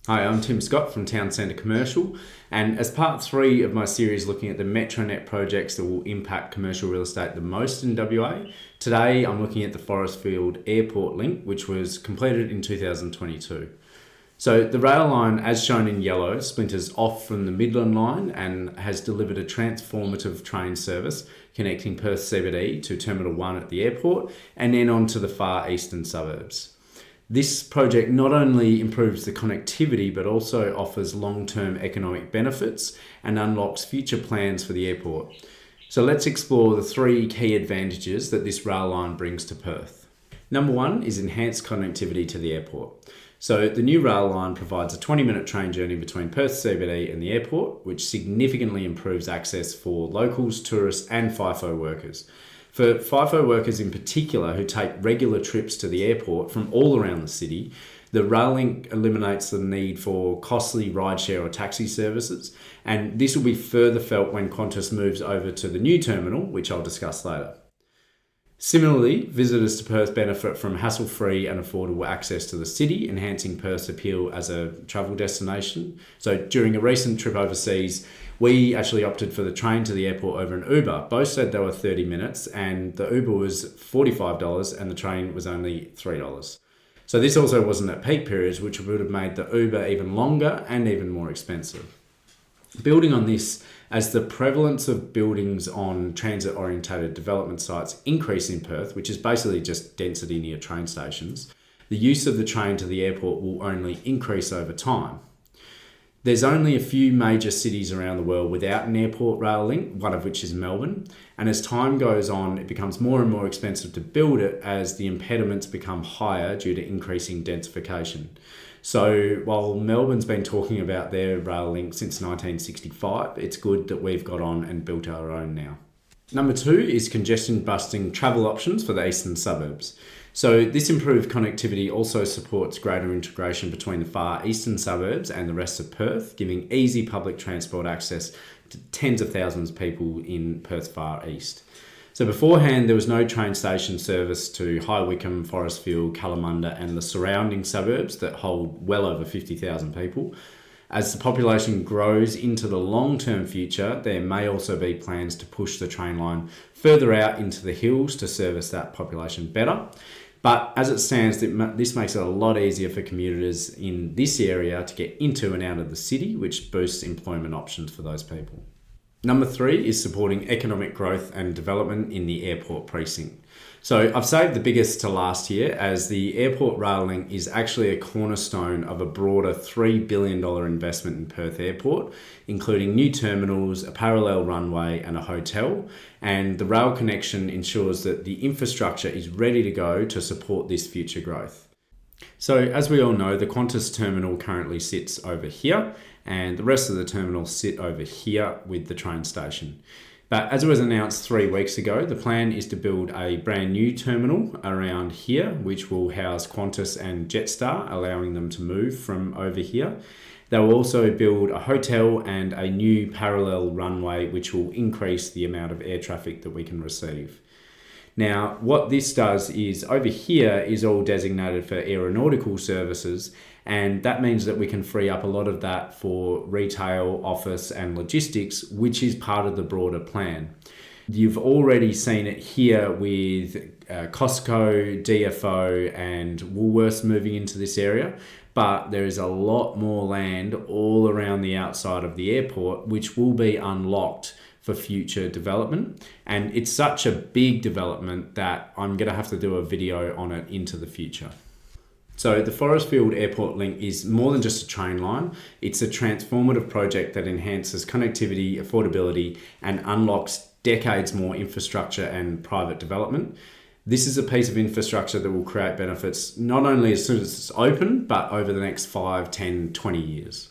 Hi, I'm Tim Scott from Town Centre Commercial, and as part 3 of my series looking at the Metronet projects that will impact commercial real estate the most in WA, today I'm looking at the Forrestfield-Airport Link, which was completed in 2022. So the rail line, as shown in yellow, splinters off from the Midland line and has delivered a transformative train service connecting Perth CBD to Terminal 1 at the airport and then on to the far eastern suburbs. This project not only improves the connectivity but also offers long-term economic benefits and unlocks future plans for the airport. So let's explore the 3 key advantages that this rail line brings to Perth. Number 1 is enhanced connectivity to the airport. So the new rail line provides a 20-minute train journey between Perth CBD and the airport, which significantly improves access for locals, tourists and FIFO workers. For FIFO workers in particular who take regular trips to the airport from all around the city, the rail link eliminates the need for costly rideshare or taxi services, and this will be further felt when Qantas moves over to the new terminal, which I'll discuss later. Similarly, visitors to Perth benefit from hassle-free and affordable access to the city, enhancing Perth's appeal as a travel destination. So during a recent trip overseas, we actually opted for the train to the airport over an Uber. Both said they were 30 minutes and the Uber was $45 and the train was only $3. So this also wasn't at peak periods, which would have made the Uber even longer and even more expensive. Building on this, as the prevalence of buildings on transit-orientated development sites increase in Perth, which is basically just density near train stations, the use of the train to the airport will only increase over time. There's only a few major cities around the world without an airport rail link, one of which is Melbourne, and as time goes on, it becomes more and more expensive to build it as the impediments become higher due to increasing densification. So while Melbourne's been talking about their rail link since 1965, it's good that we've got on and built our own now. Number 2 is congestion busting travel options for the eastern suburbs. So this improved connectivity also supports greater integration between the far eastern suburbs and the rest of Perth, giving easy public transport access to tens of thousands of people in Perth's far east. So beforehand, there was no train station service to High Wycombe, Forrestfield, Kalamunda and the surrounding suburbs that hold well over 50,000 people. As the population grows into the long-term future, there may also be plans to push the train line further out into the hills to service that population better. But as it stands, this makes it a lot easier for commuters in this area to get into and out of the city, which boosts employment options for those people. Number 3 is supporting economic growth and development in the airport precinct. So I've saved the biggest to last here, as the airport rail link is actually a cornerstone of a broader $3 billion investment in Perth Airport, including new terminals, a parallel runway and a hotel. And the rail connection ensures that the infrastructure is ready to go to support this future growth. So as we all know, the Qantas terminal currently sits over here and the rest of the terminals sit over here with the train station. But as it was announced 3 weeks ago, the plan is to build a brand new terminal around here, which will house Qantas and Jetstar, allowing them to move from over here. They will also build a hotel and a new parallel runway, which will increase the amount of air traffic that we can receive. Now, what this does is over here is all designated for aeronautical services, and that means that we can free up a lot of that for retail, office and logistics, which is part of the broader plan. You've already seen it here with Costco, DFO and Woolworths moving into this area, but there is a lot more land all around the outside of the airport which will be unlocked for future development. And it's such a big development that I'm going to have to do a video on it into the future. So the Forrestfield-Airport Link is more than just a train line. It's a transformative project that enhances connectivity, affordability, and unlocks decades more infrastructure and private development. This is a piece of infrastructure that will create benefits not only as soon as it's open, but over the next 5, 10, 20 years.